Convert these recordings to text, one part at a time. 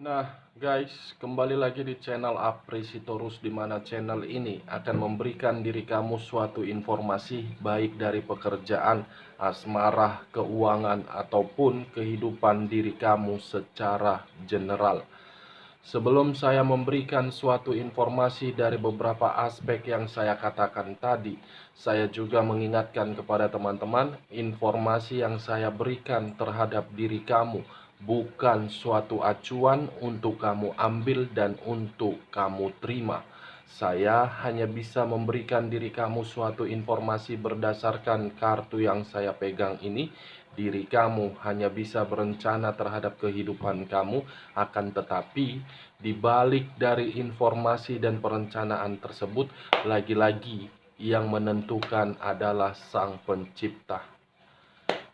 Nah, guys, kembali lagi di channel Apresitorus, di mana channel ini akan memberikan diri kamu suatu informasi baik dari pekerjaan, asmara, keuangan, ataupun kehidupan diri kamu secara general. Sebelum saya memberikan suatu informasi dari beberapa aspek yang saya katakan tadi, saya juga mengingatkan kepada teman-teman, informasi yang saya berikan terhadap diri kamu bukan suatu acuan untuk kamu ambil dan untuk kamu terima. Saya hanya bisa memberikan diri kamu suatu informasi berdasarkan kartu yang saya pegang ini. Diri kamu hanya bisa berencana terhadap kehidupan kamu, akan tetapi di balik dari informasi dan perencanaan tersebut, lagi-lagi yang menentukan adalah Sang Pencipta.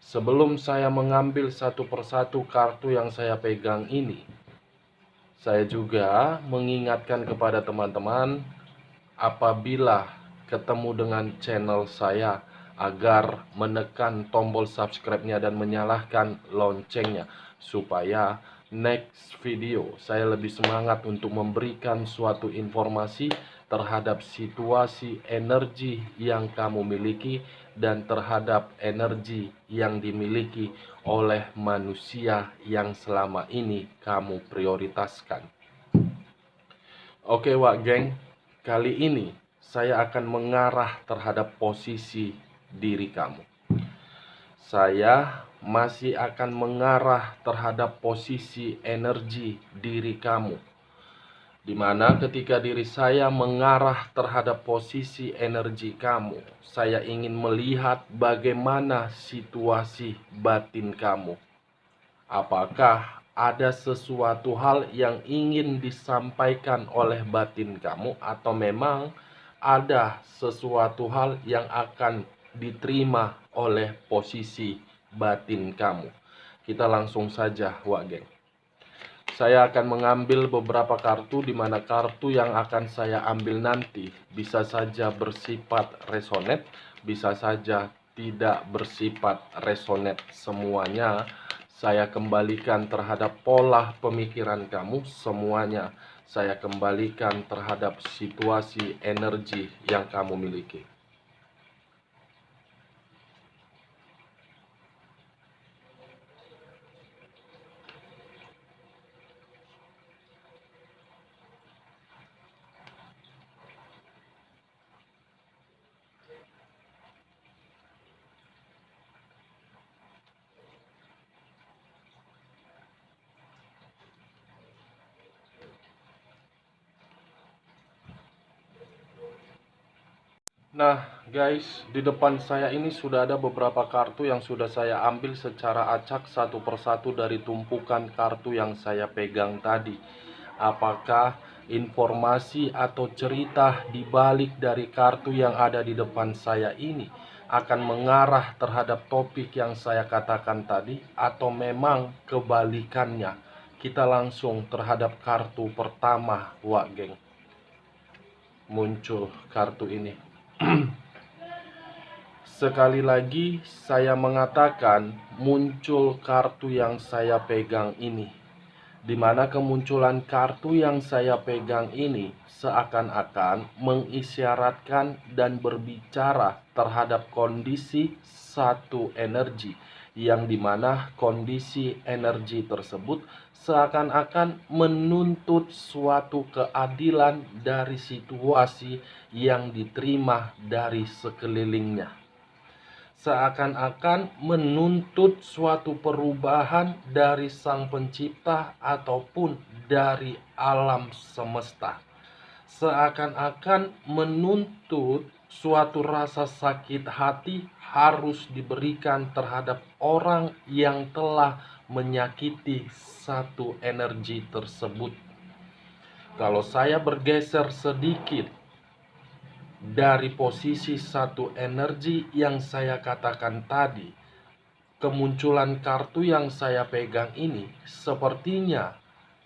Sebelum saya mengambil satu persatu kartu yang saya pegang ini, saya juga mengingatkan kepada teman-teman, apabila ketemu dengan channel saya, agar menekan tombol subscribe-nya dan menyalakan loncengnya, supaya next video saya lebih semangat untuk memberikan suatu informasi terhadap situasi energi yang kamu miliki dan terhadap energi yang dimiliki oleh manusia yang selama ini kamu prioritaskan. Oke, Wak Geng, kali ini saya akan mengarah terhadap posisi diri kamu. Saya masih akan mengarah terhadap posisi energi diri kamu, dimana ketika diri saya mengarah terhadap posisi energi kamu, saya ingin melihat bagaimana situasi batin kamu. Apakah ada sesuatu hal yang ingin disampaikan oleh batin kamu, atau memang ada sesuatu hal yang akan diterima oleh posisi batin kamu? Kita langsung saja, Wak Geng. Saya akan mengambil beberapa kartu, di mana kartu yang akan saya ambil nanti bisa saja bersifat resonet, bisa saja tidak bersifat resonet. Semuanya saya kembalikan terhadap pola pemikiran kamu, semuanya saya kembalikan terhadap situasi energi yang kamu miliki. Nah, guys, di depan saya ini sudah ada beberapa kartu yang sudah saya ambil secara acak satu persatu dari tumpukan kartu yang saya pegang tadi. Apakah informasi atau cerita di balik dari kartu yang ada di depan saya ini akan mengarah terhadap topik yang saya katakan tadi, atau memang kebalikannya? Kita langsung terhadap kartu pertama, Wak Geng. Muncul kartu ini. Sekali lagi saya mengatakan, muncul kartu yang saya pegang ini, di mana kemunculan kartu yang saya pegang ini seakan-akan mengisyaratkan dan berbicara terhadap kondisi satu energi, yang dimana kondisi energi tersebut seakan-akan menuntut suatu keadilan dari situasi yang diterima dari sekelilingnya, seakan-akan menuntut suatu perubahan dari Sang Pencipta ataupun dari alam semesta, seakan-akan menuntut suatu rasa sakit hati harus diberikan terhadap orang yang telah menyakiti satu energi tersebut. Kalau saya bergeser sedikit dari posisi satu energi yang saya katakan tadi, kemunculan kartu yang saya pegang ini sepertinya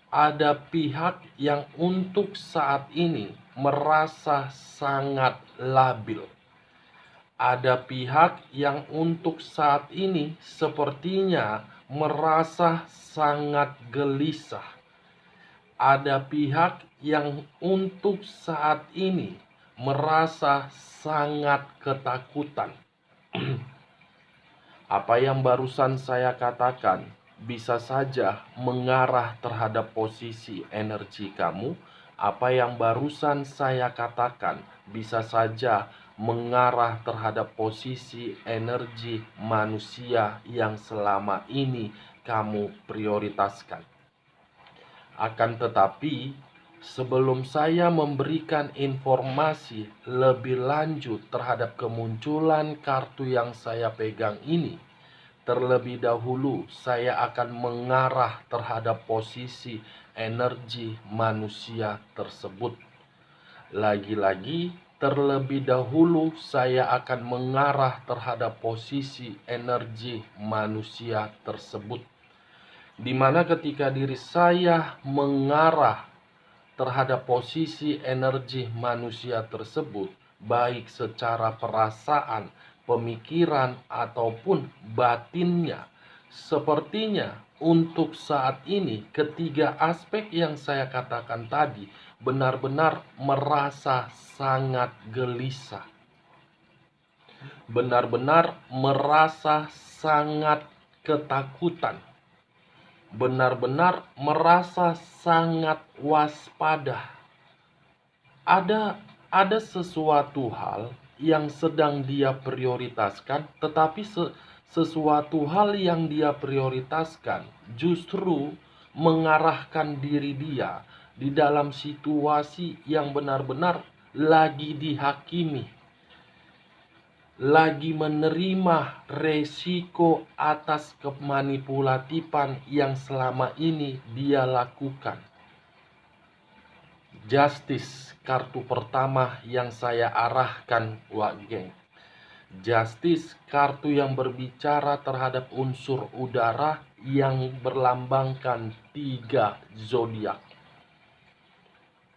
ada pihak yang untuk saat ini merasa sangat labil. Ada pihak yang untuk saat ini sepertinya merasa sangat gelisah. ada pihak yang untuk saat ini merasa sangat ketakutan. Apa yang barusan saya katakan bisa saja mengarah terhadap posisi energi kamu. Apa yang barusan saya katakan bisa saja mengarah terhadap posisi energi manusia yang selama ini kamu prioritaskan. Akan tetapi, sebelum saya memberikan informasi lebih lanjut terhadap kemunculan kartu yang saya pegang ini, terlebih dahulu saya akan mengarah terhadap posisi energi manusia tersebut. Lagi-lagi, terlebih dahulu saya akan mengarah terhadap posisi energi manusia tersebut, di mana ketika diri saya mengarah terhadap posisi energi manusia tersebut, baik secara perasaan, pemikiran, ataupun batinnya, sepertinya untuk saat ini ketiga aspek yang saya katakan tadi benar-benar merasa sangat gelisah, benar-benar merasa sangat ketakutan, benar-benar merasa sangat waspada. Ada sesuatu hal yang sedang dia prioritaskan, tetapi sesuatu hal yang dia prioritaskan justru mengarahkan diri dia di dalam situasi yang benar-benar lagi dihakimi, lagi menerima resiko atas kemanipulatifan yang selama ini dia lakukan. Justice, kartu pertama yang saya arahkan, Wak Geng. Justice, kartu yang berbicara terhadap unsur udara yang berlambangkan 3 zodiak: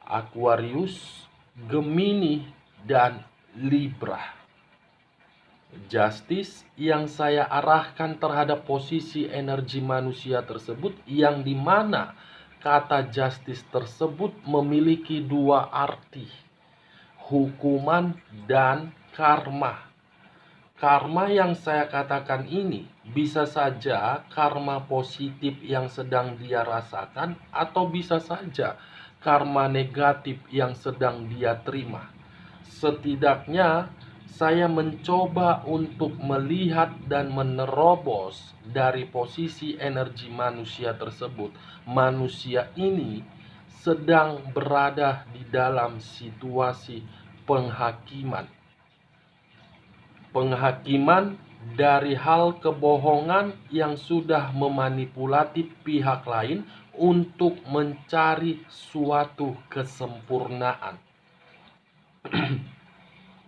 Aquarius, Gemini, dan Libra. Justice yang saya arahkan terhadap posisi energi manusia tersebut, yang dimana kata justice tersebut memiliki 2 arti: hukuman dan karma. Karma yang saya katakan ini bisa saja karma positif yang sedang dia rasakan, atau bisa saja karma negatif yang sedang dia terima. Setidaknya saya mencoba untuk melihat dan menerobos dari posisi energi manusia tersebut. Manusia ini sedang berada di dalam situasi penghakiman. Penghakiman dari hal kebohongan yang sudah memanipulatif pihak lain untuk mencari suatu kesempurnaan.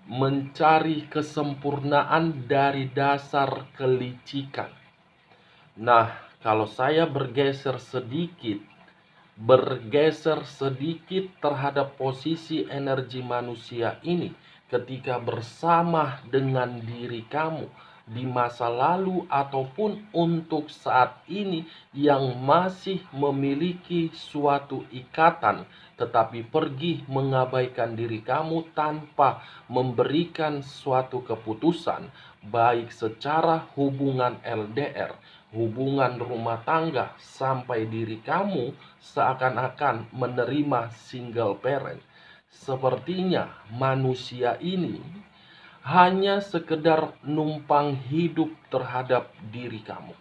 Mencari kesempurnaan dari dasar kelicikan. Nah, kalau saya bergeser sedikit terhadap posisi energi manusia ini, ketika bersama dengan diri kamu di masa lalu ataupun untuk saat ini yang masih memiliki suatu ikatan, tetapi pergi mengabaikan diri kamu tanpa memberikan suatu keputusan, baik secara hubungan LDR, hubungan rumah tangga, sampai diri kamu seakan-akan menerima single parent. Sepertinya manusia ini hanya sekedar numpang hidup terhadap diri kamu.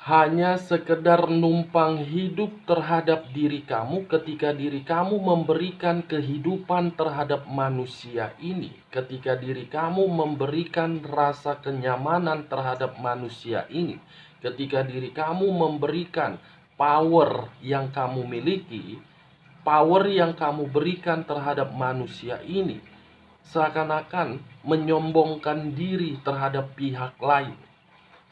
Hanya sekedar numpang hidup terhadap diri kamu ketika diri kamu memberikan kehidupan terhadap manusia ini. Ketika diri kamu memberikan rasa kenyamanan terhadap manusia ini. Ketika diri kamu memberikan power yang kamu miliki, power yang kamu berikan terhadap manusia ini, seakan-akan menyombongkan diri terhadap pihak lain.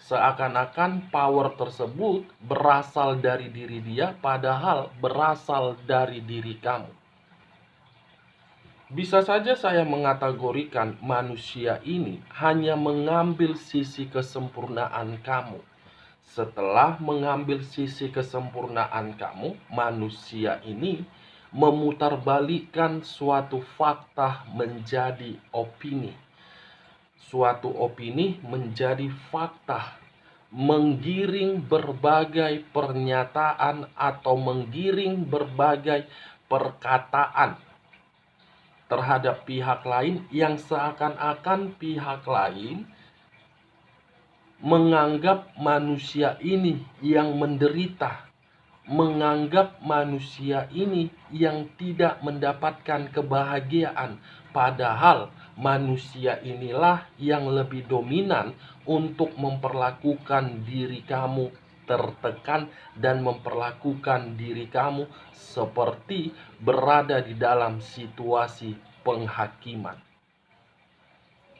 Seakan-akan power tersebut berasal dari diri dia, padahal berasal dari diri kamu. Bisa saja saya mengategorikan manusia ini hanya mengambil sisi kesempurnaan kamu. Setelah mengambil sisi kesempurnaan kamu, manusia ini memutarbalikkan suatu fakta menjadi opini. Suatu opini menjadi fakta, menggiring berbagai pernyataan atau menggiring berbagai perkataan terhadap pihak lain yang seakan-akan pihak lain menganggap manusia ini yang menderita, menganggap manusia ini yang tidak mendapatkan kebahagiaan, padahal manusia inilah yang lebih dominan untuk memperlakukan diri kamu tertekan dan memperlakukan diri kamu seperti berada di dalam situasi penghakiman.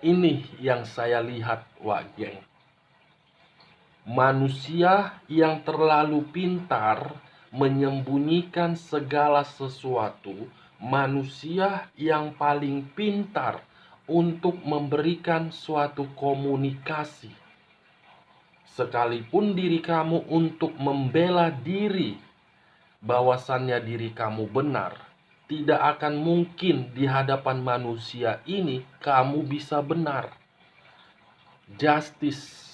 Ini yang saya lihat, Wak Geng. Manusia yang terlalu pintar menyembunyikan segala sesuatu, manusia yang paling pintar untuk memberikan suatu komunikasi. Sekalipun diri kamu untuk membela diri, bahwasannya diri kamu benar, tidak akan mungkin di hadapan manusia ini kamu bisa benar. Justice.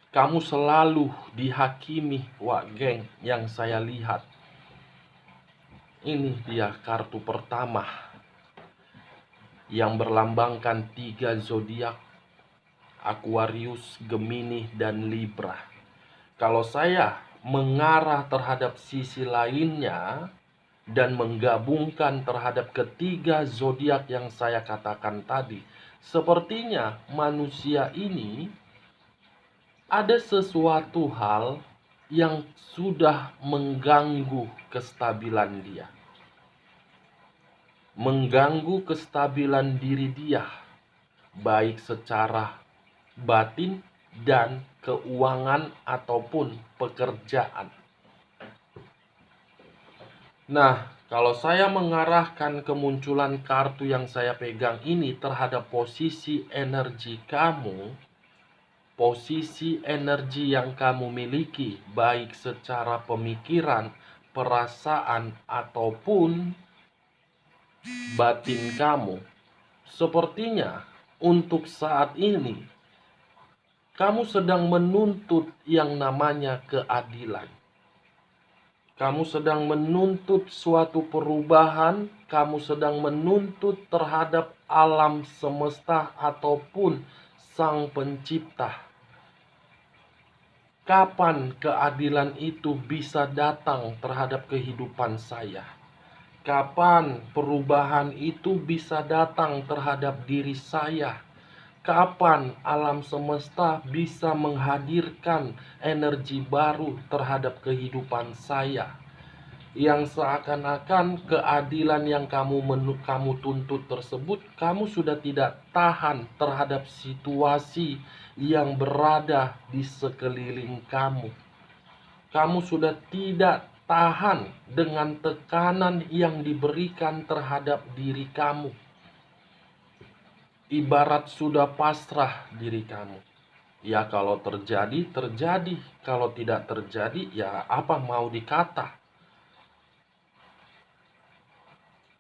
Kamu selalu dihakimi, Wak Geng, yang saya lihat. Ini dia kartu pertama yang berlambangkan 3 zodiak: Aquarius, Gemini, dan Libra. Kalau saya mengarah terhadap sisi lainnya dan menggabungkan terhadap ketiga zodiak yang saya katakan tadi, sepertinya manusia ini ada sesuatu hal yang sudah mengganggu kestabilan dia, mengganggu kestabilan diri dia, baik secara batin dan keuangan ataupun pekerjaan. Nah, kalau saya mengarahkan kemunculan kartu yang saya pegang ini terhadap posisi energi kamu, posisi energi yang kamu miliki, baik secara pemikiran, perasaan, ataupun batin kamu, sepertinya untuk saat ini kamu sedang menuntut yang namanya keadilan. Kamu sedang menuntut suatu perubahan, kamu sedang menuntut terhadap alam semesta ataupun Sang Pencipta. Kapan keadilan itu bisa datang terhadap kehidupan saya? Kapan perubahan itu bisa datang terhadap diri saya? Kapan alam semesta bisa menghadirkan energi baru terhadap kehidupan saya? Yang seakan-akan keadilan yang kamu tuntut tersebut, kamu sudah tidak tahan terhadap situasi yang berada di sekeliling kamu. Kamu sudah tidak tahan dengan tekanan yang diberikan terhadap diri kamu. Ibarat sudah pasrah diri kamu. Ya kalau terjadi, terjadi. Kalau tidak terjadi, ya apa mau dikata.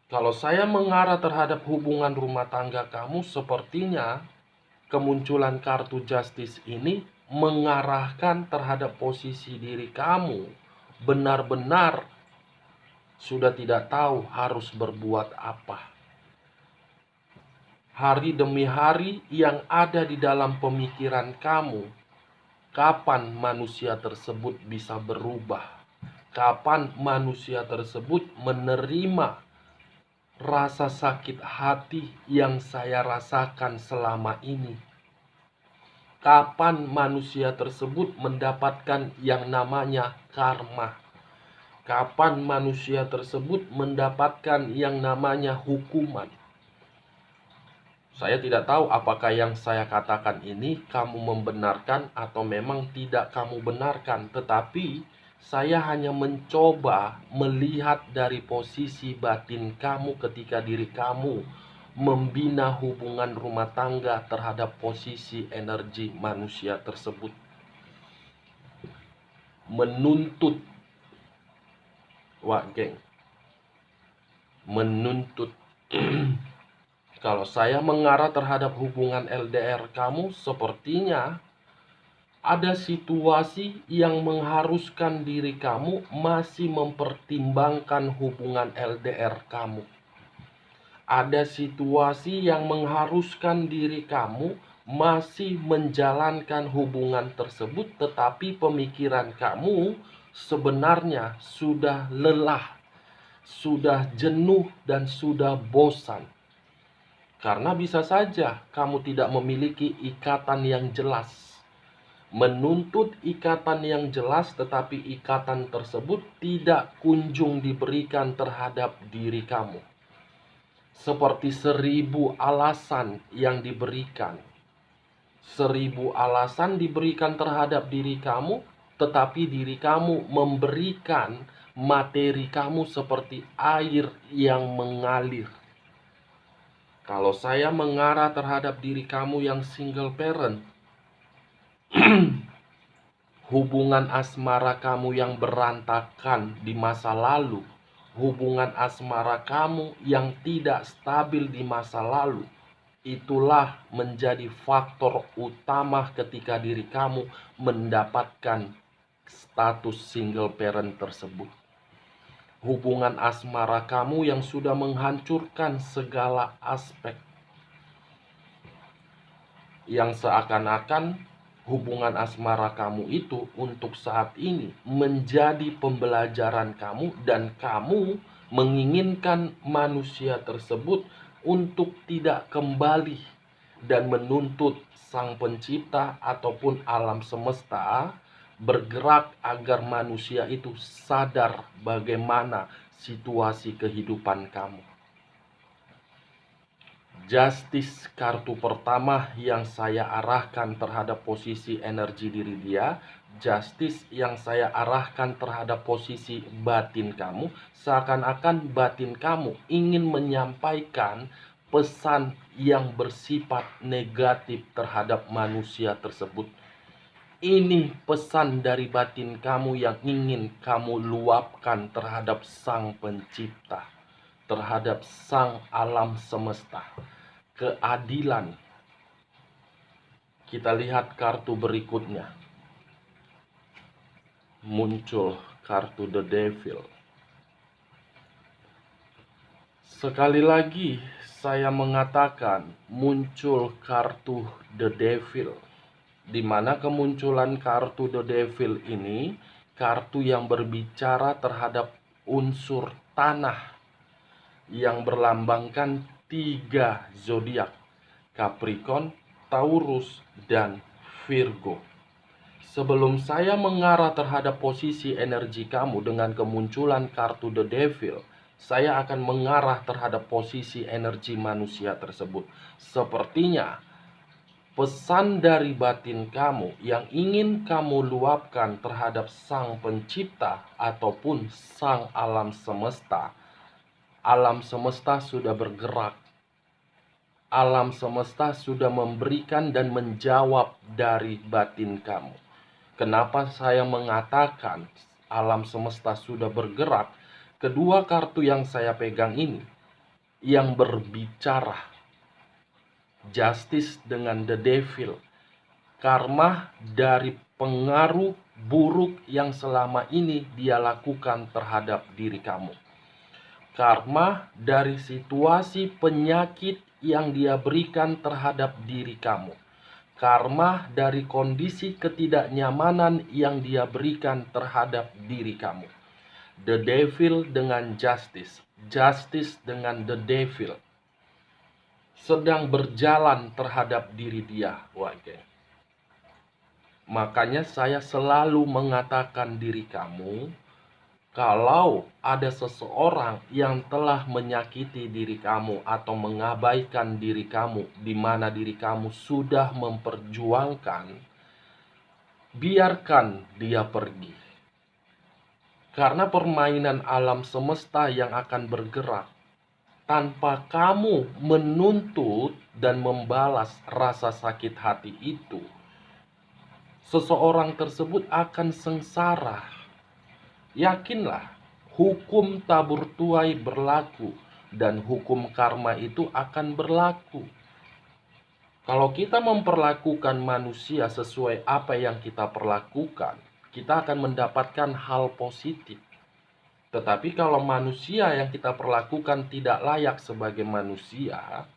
Kalau saya mengarah terhadap hubungan rumah tangga kamu, sepertinya kemunculan kartu Justice ini mengarahkan terhadap posisi diri kamu benar-benar sudah tidak tahu harus berbuat apa. Hari demi hari yang ada di dalam pemikiran kamu, kapan manusia tersebut bisa berubah? Kapan manusia tersebut menerima rasa sakit hati yang saya rasakan selama ini? Kapan manusia tersebut mendapatkan yang namanya karma? Kapan manusia tersebut mendapatkan yang namanya hukuman? Saya tidak tahu apakah yang saya katakan ini kamu membenarkan atau memang tidak kamu benarkan, tetapi saya hanya mencoba melihat dari posisi batin kamu ketika diri kamu membina hubungan rumah tangga terhadap posisi energi manusia tersebut. menuntut. Wah, geng, menuntut. Kalau saya mengarah terhadap hubungan LDR kamu, sepertinya ada situasi yang mengharuskan diri kamu masih mempertimbangkan hubungan LDR kamu. Ada situasi yang mengharuskan diri kamu masih menjalankan hubungan tersebut, tetapi pemikiran kamu sebenarnya sudah lelah, sudah jenuh, dan sudah bosan. Karena bisa saja kamu tidak memiliki ikatan yang jelas. Menuntut ikatan yang jelas, tetapi ikatan tersebut tidak kunjung diberikan terhadap diri kamu. Seperti 1000 alasan yang diberikan. 1000 alasan diberikan terhadap diri kamu, tetapi diri kamu memberikan materi kamu seperti air yang mengalir. Kalau saya mengarah terhadap diri kamu yang single parent, hubungan asmara kamu yang berantakan di masa lalu, hubungan asmara kamu yang tidak stabil di masa lalu, itulah menjadi faktor utama ketika diri kamu mendapatkan status single parent tersebut. Hubungan asmara kamu yang sudah menghancurkan segala aspek, yang seakan-akan hubungan asmara kamu itu untuk saat ini menjadi pembelajaran kamu, dan kamu menginginkan manusia tersebut untuk tidak kembali dan menuntut sang pencipta ataupun alam semesta bergerak agar manusia itu sadar bagaimana situasi kehidupan kamu. Justice kartu pertama yang saya arahkan terhadap posisi energi diri dia. Justice yang saya arahkan terhadap posisi batin kamu. Seakan-akan batin kamu ingin menyampaikan pesan yang bersifat negatif terhadap manusia tersebut. Ini pesan dari batin kamu yang ingin kamu luapkan terhadap sang pencipta, terhadap sang alam semesta. Keadilan. Kita lihat kartu berikutnya. Muncul kartu The Devil. Sekali lagi saya mengatakan muncul kartu The Devil, di mana kemunculan kartu The Devil ini kartu yang berbicara terhadap unsur tanah yang berlambangkan 3 zodiak: Capricorn, Taurus, dan Virgo. Sebelum saya mengarah terhadap posisi energi kamu dengan kemunculan kartu The Devil, saya akan mengarah terhadap posisi energi manusia tersebut. Sepertinya pesan dari batin kamu yang ingin kamu luapkan terhadap sang pencipta ataupun sang alam semesta. Alam semesta sudah bergerak. Alam semesta sudah memberikan dan menjawab dari batin kamu. Kenapa saya mengatakan alam semesta sudah bergerak? Kedua kartu yang saya pegang ini yang berbicara Justice dengan The Devil, karma dari pengaruh buruk yang selama ini dia lakukan terhadap diri kamu. Karma dari situasi penyakit yang dia berikan terhadap diri kamu. Karma dari kondisi ketidaknyamanan yang dia berikan terhadap diri kamu. The Devil dengan Justice. Justice dengan The Devil sedang berjalan terhadap diri dia. Makanya saya selalu mengatakan diri kamu, kalau ada seseorang yang telah menyakiti diri kamu atau mengabaikan diri kamu, di mana diri kamu sudah memperjuangkan, biarkan dia pergi. Karena permainan alam semesta yang akan bergerak tanpa kamu menuntut dan membalas rasa sakit hati itu. seseorang tersebut akan sengsara. Yakinlah, hukum tabur tuai berlaku dan hukum karma itu akan berlaku. Kalau kita memperlakukan manusia sesuai apa yang kita perlakukan, kita akan mendapatkan hal positif. Tetapi kalau manusia yang kita perlakukan tidak layak sebagai manusia,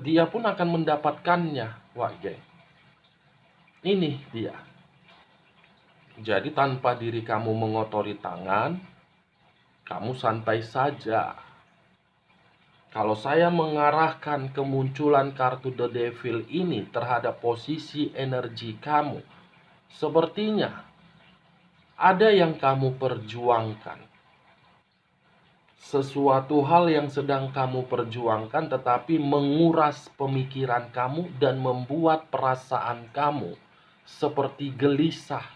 dia pun akan mendapatkannya. Wah, geng. Ini dia. Jadi tanpa diri kamu mengotori tangan, kamu santai saja. Kalau saya mengarahkan kemunculan kartu The Devil ini terhadap posisi energi kamu, sepertinya ada yang kamu perjuangkan. Sesuatu hal yang sedang kamu perjuangkan tetapi menguras pemikiran kamu dan membuat perasaan kamu seperti gelisah,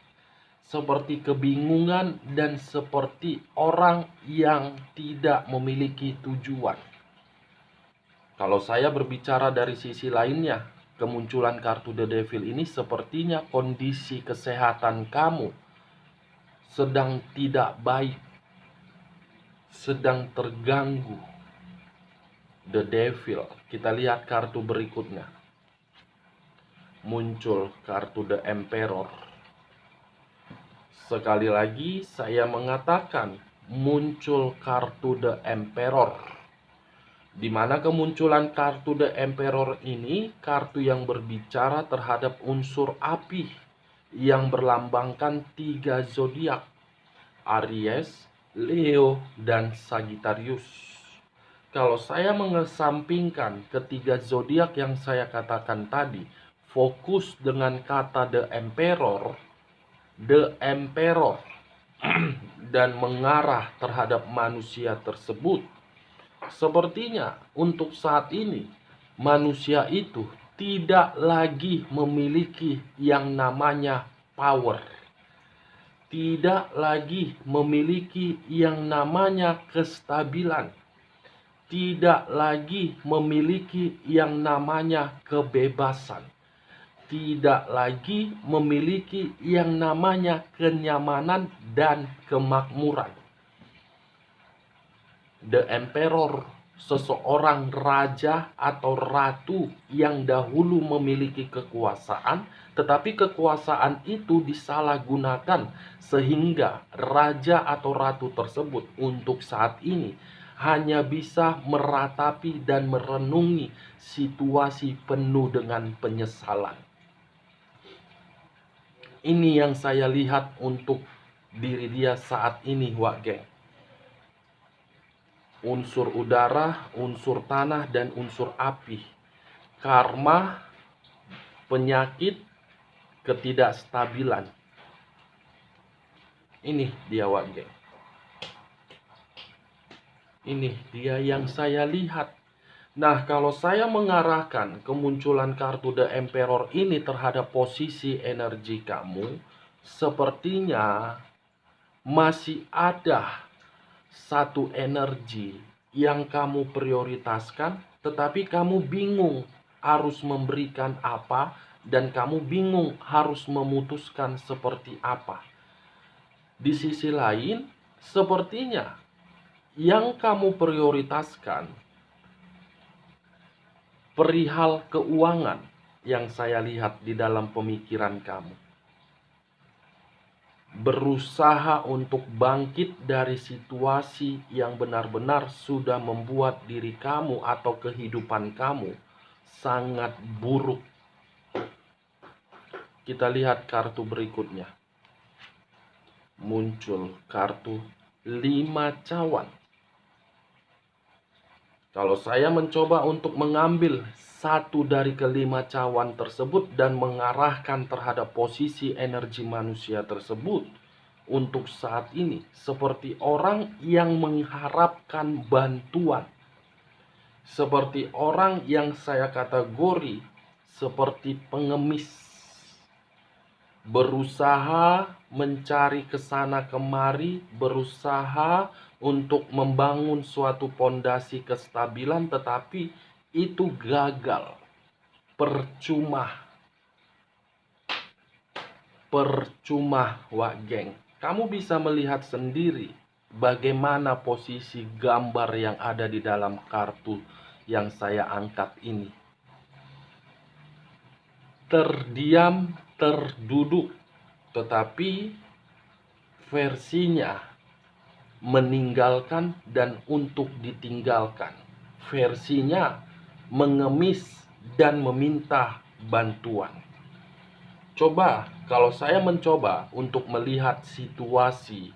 seperti kebingungan, dan seperti orang yang tidak memiliki tujuan. Kalau saya berbicara dari sisi lainnya, kemunculan kartu The Devil ini sepertinya kondisi kesehatan kamu sedang tidak baik, sedang terganggu. The Devil. Kita lihat kartu berikutnya. Muncul kartu The Emperor. Sekali lagi saya mengatakan muncul kartu The Emperor. Di mana kemunculan kartu The Emperor ini kartu yang berbicara terhadap unsur api yang berlambangkan 3 zodiak, Aries, Leo, dan Sagittarius. Kalau saya mengesampingkan ketiga zodiak yang saya katakan tadi, fokus dengan kata The Emperor dan mengarah terhadap manusia tersebut, sepertinya untuk saat ini manusia itu tidak lagi memiliki yang namanya power, tidak lagi memiliki yang namanya kestabilan, tidak lagi memiliki yang namanya kebebasan, tidak lagi memiliki yang namanya kenyamanan dan kemakmuran. The Emperor, seseorang raja atau ratu yang dahulu memiliki kekuasaan, tetapi kekuasaan itu disalahgunakan sehingga raja atau ratu tersebut untuk saat ini hanya bisa meratapi dan merenungi situasi penuh dengan penyesalan. Ini yang saya lihat untuk diri dia saat ini, wak geng. Unsur udara, unsur tanah, dan unsur api. Karma, penyakit, ketidakstabilan. Ini dia, wak geng. Ini dia yang saya lihat. Nah, kalau saya mengarahkan kemunculan kartu The Emperor ini terhadap posisi energi kamu, sepertinya masih ada satu energi yang kamu prioritaskan, tetapi kamu bingung harus memberikan apa, dan kamu bingung harus memutuskan seperti apa. Di sisi lain, sepertinya yang kamu prioritaskan perihal keuangan yang saya lihat di dalam pemikiran kamu. Berusaha untuk bangkit dari situasi yang benar-benar sudah membuat diri kamu atau kehidupan kamu sangat buruk. Kita lihat kartu berikutnya. Muncul kartu 5 cawan. Kalau saya mencoba untuk mengambil satu dari kelima cawan tersebut dan mengarahkan terhadap posisi energi manusia tersebut, untuk saat ini seperti orang yang mengharapkan bantuan, seperti orang yang saya kategori seperti pengemis, berusaha mencari kesana kemari, berusaha untuk membangun suatu pondasi kestabilan, tetapi itu gagal, percuma. percuma, Wak Geng. Kamu bisa melihat sendiri bagaimana posisi gambar yang ada di dalam kartu yang saya angkat ini. Terdiam, terduduk, tetapi versinya meninggalkan dan untuk ditinggalkan. Versinya mengemis dan meminta bantuan. Coba kalau saya mencoba untuk melihat situasi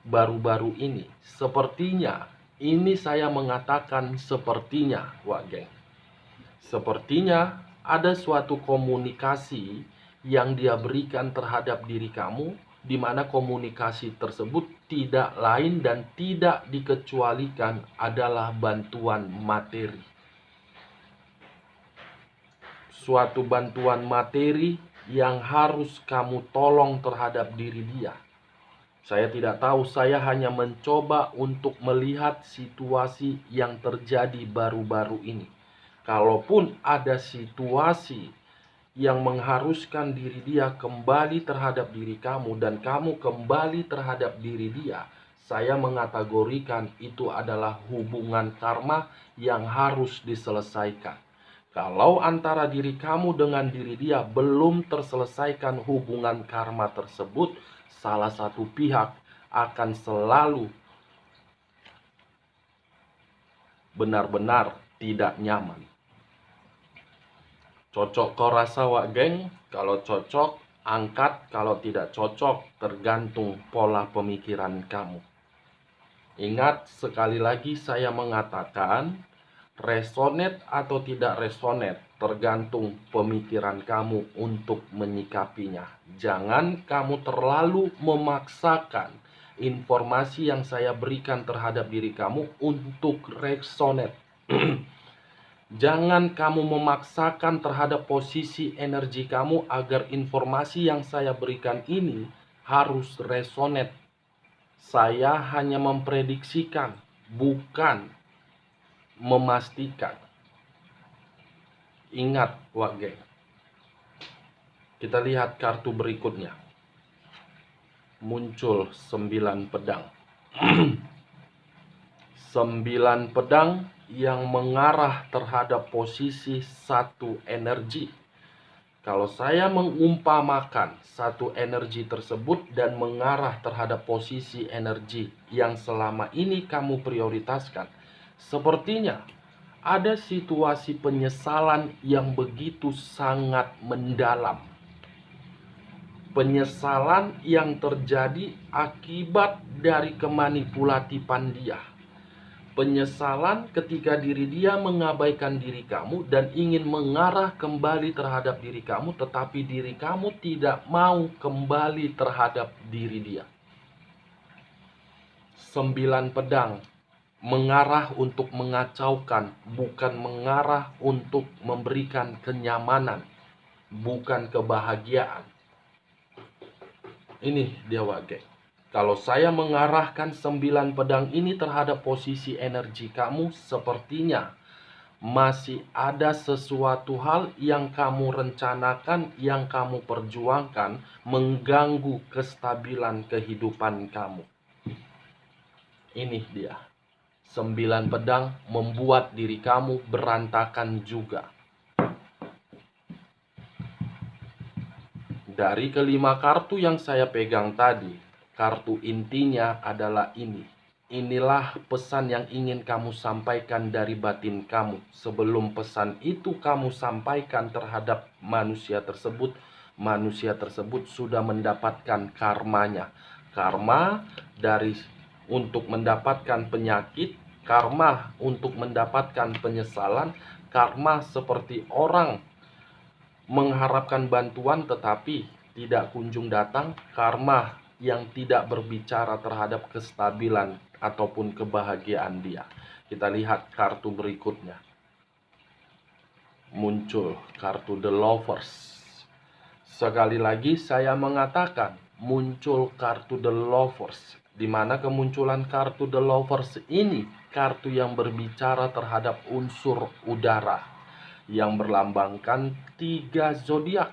baru-baru ini, sepertinya ini saya mengatakan sepertinya, Wak Geng. Sepertinya ada suatu komunikasi yang dia berikan terhadap diri kamu, di mana komunikasi tersebut tidak lain dan tidak dikecualikan adalah bantuan materi. Suatu bantuan materi yang harus kamu tolong terhadap diri dia. Saya tidak tahu, saya hanya mencoba untuk melihat situasi yang terjadi baru-baru ini. Kalaupun ada situasi yang mengharuskan diri dia kembali terhadap diri kamu dan kamu kembali terhadap diri dia, saya mengategorikan itu adalah hubungan karma yang harus diselesaikan. Kalau antara diri kamu dengan diri dia belum terselesaikan hubungan karma tersebut, salah satu pihak akan selalu benar-benar tidak nyaman. Cocok kau rasa, Wak Geng? Kalau cocok, angkat. Kalau tidak cocok, tergantung pola pemikiran kamu. Ingat, sekali lagi saya mengatakan, resonate atau tidak resonate tergantung pemikiran kamu untuk menyikapinya. Jangan kamu terlalu memaksakan informasi yang saya berikan terhadap diri kamu untuk resonate. Jangan kamu memaksakan terhadap posisi energi kamu agar informasi yang saya berikan ini harus resonate. Saya hanya memprediksikan, bukan memastikan. Ingat, Wak Geng. Kita lihat kartu berikutnya. Muncul 9 pedang. 9 pedang yang mengarah terhadap posisi satu energi. Kalau saya mengumpamakan satu energi tersebut dan mengarah terhadap posisi energi yang selama ini kamu prioritaskan, sepertinya ada situasi penyesalan yang begitu sangat mendalam. Penyesalan yang terjadi akibat dari kemanipulatifan dia. Penyesalan ketika diri dia mengabaikan diri kamu dan ingin mengarah kembali terhadap diri kamu, tetapi diri kamu tidak mau kembali terhadap diri dia. 9 pedang mengarah untuk mengacaukan, bukan mengarah untuk memberikan kenyamanan, bukan kebahagiaan. Ini dia, Wak Geng. Kalau saya mengarahkan 9 pedang ini terhadap posisi energi kamu, sepertinya masih ada sesuatu hal yang kamu rencanakan, yang kamu perjuangkan, mengganggu kestabilan kehidupan kamu. Ini dia. 9 pedang membuat diri kamu berantakan juga. Dari kelima kartu yang saya pegang tadi, kartu intinya adalah ini. Inilah pesan yang ingin kamu sampaikan dari batin kamu. Sebelum pesan itu kamu sampaikan terhadap manusia tersebut sudah mendapatkan karmanya. Karma dari untuk mendapatkan penyakit, karma untuk mendapatkan penyesalan, karma seperti orang mengharapkan bantuan tetapi tidak kunjung datang, karma yang tidak berbicara terhadap kestabilan ataupun kebahagiaan dia. Kita lihat kartu berikutnya. Muncul kartu The Lovers. Sekali lagi saya mengatakan, muncul kartu The Lovers. Di mana kemunculan kartu The Lovers ini, kartu yang berbicara terhadap unsur udara, yang berlambangkan 3 zodiak.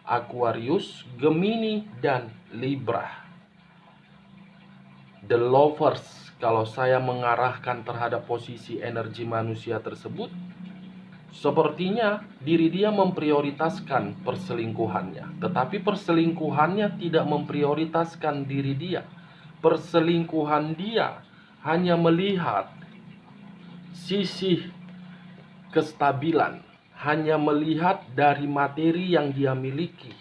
Aquarius, Gemini, dan Libra. The Lovers, kalau saya mengarahkan terhadap posisi energi manusia tersebut, sepertinya diri dia memprioritaskan perselingkuhannya, tetapi perselingkuhannya tidak memprioritaskan diri dia. Perselingkuhan dia hanya melihat sisi kestabilan, hanya melihat dari materi yang dia miliki,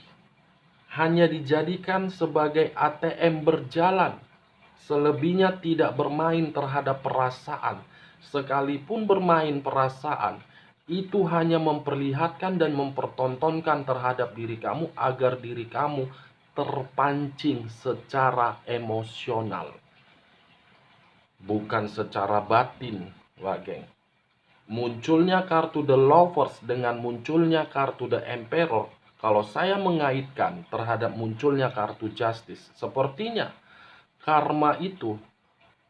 hanya dijadikan sebagai ATM berjalan. Selebihnya tidak bermain terhadap perasaan. Sekalipun bermain perasaan, itu hanya memperlihatkan dan mempertontonkan terhadap diri kamu agar diri kamu terpancing secara emosional, bukan secara batin, geng. Munculnya kartu The Lovers dengan munculnya kartu The Emperor, kalau saya mengaitkan terhadap munculnya kartu Justice, sepertinya karma itu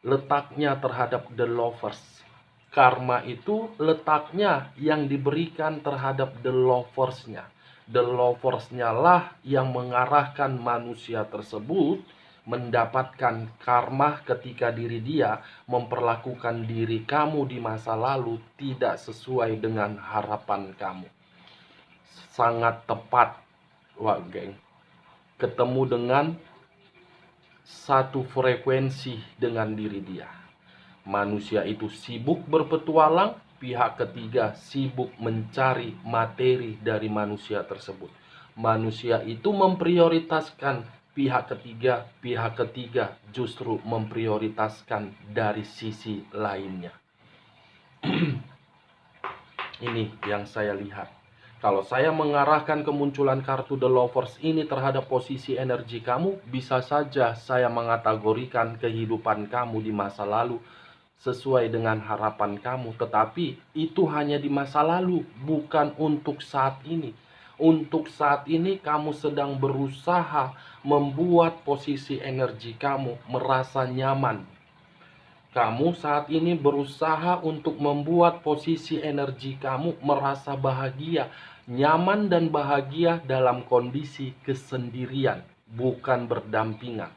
letaknya terhadap The Lovers. Karma itu letaknya yang diberikan terhadap The Lovers-nya. The Lovers-nya lah yang mengarahkan manusia tersebut mendapatkan karma ketika diri dia memperlakukan diri kamu di masa lalu tidak sesuai dengan harapan kamu. Sangat tepat, wah geng. Ketemu dengan satu frekuensi dengan diri dia. Manusia itu sibuk berpetualang, pihak ketiga sibuk mencari materi dari manusia tersebut. Manusia itu memprioritaskan pihak ketiga justru memprioritaskan dari sisi lainnya. Ini yang saya lihat. Kalau saya mengarahkan kemunculan kartu The Lovers ini terhadap posisi energi kamu, bisa saja saya mengategorikan kehidupan kamu di masa lalu sesuai dengan harapan kamu. Tetapi itu hanya di masa lalu, bukan untuk saat ini. Untuk saat ini kamu sedang berusaha membuat posisi energi kamu merasa nyaman. Kamu saat ini berusaha untuk membuat posisi energi kamu merasa bahagia, nyaman dan bahagia dalam kondisi kesendirian, bukan berdampingan.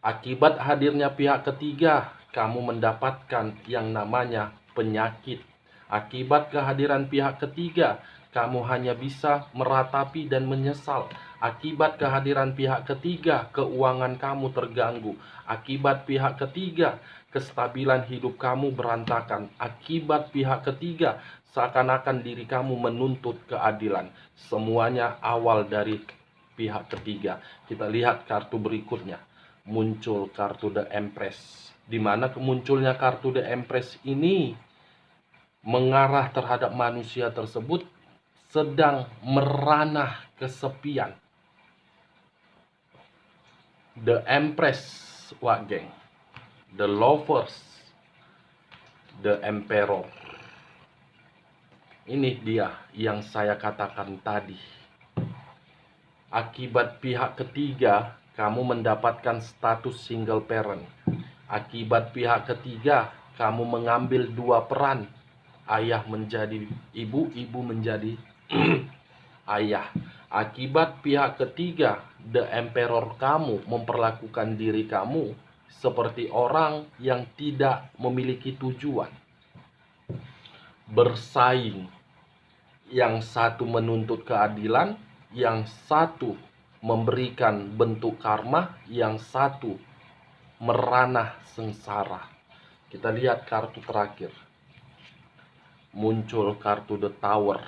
Akibat hadirnya pihak ketiga, kamu mendapatkan yang namanya penyakit. Akibat kehadiran pihak ketiga, kamu hanya bisa meratapi dan menyesal. Akibat kehadiran pihak ketiga, keuangan kamu terganggu. Akibat pihak ketiga, kestabilan hidup kamu berantakan. Akibat pihak ketiga, seakan-akan diri kamu menuntut keadilan. Semuanya awal dari pihak ketiga. Kita lihat kartu berikutnya. Muncul kartu The Empress, di mana kemunculnya kartu The Empress ini mengarah terhadap manusia tersebut sedang meranah kesepian. The Empress, wah geng, The Lovers, The Emperor. Ini dia yang saya katakan tadi. Akibat pihak ketiga, kamu mendapatkan status single parent. Akibat pihak ketiga, kamu mengambil dua peran. Ayah menjadi ibu, ibu menjadi ayah. Akibat pihak ketiga, The Emperor kamu memperlakukan diri kamu seperti orang yang tidak memiliki tujuan. Bersaing. Yang satu menuntut keadilan, yang satu memberikan bentuk karma, yang satu meranah sengsara. Kita lihat kartu terakhir. Muncul kartu The Tower.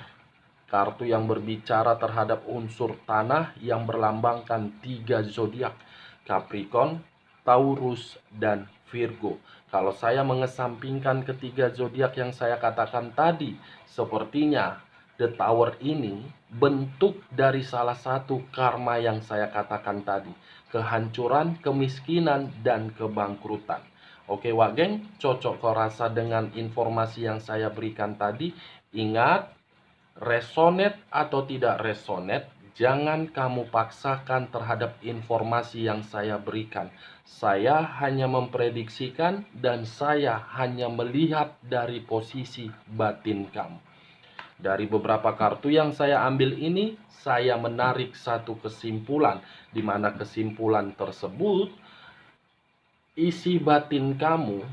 Kartu yang berbicara terhadap unsur tanah yang berlambangkan 3 zodiak: Capricorn, Taurus, dan Virgo. Kalau saya mengesampingkan ketiga zodiak yang saya katakan tadi, sepertinya The Tower ini bentuk dari salah satu karma yang saya katakan tadi. Kehancuran, kemiskinan, dan kebangkrutan. Oke wak geng, cocok kau rasa dengan informasi yang saya berikan tadi? Ingat, resonate atau tidak resonate, jangan kamu paksakan terhadap informasi yang saya berikan. Saya hanya memprediksikan dan saya hanya melihat dari posisi batin kamu. Dari beberapa kartu yang saya ambil ini, saya menarik satu kesimpulan, di mana kesimpulan tersebut, isi batin kamu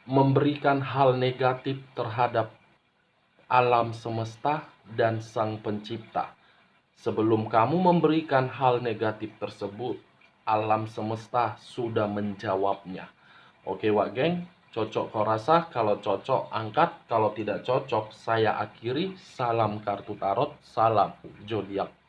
memberikan hal negatif terhadap alam semesta dan Sang Pencipta. Sebelum kamu memberikan hal negatif tersebut, alam semesta sudah menjawabnya. Oke Wak Geng, cocok kau rasa? Kalau cocok angkat, kalau tidak cocok saya akhiri. Salam kartu tarot, salam zodiak.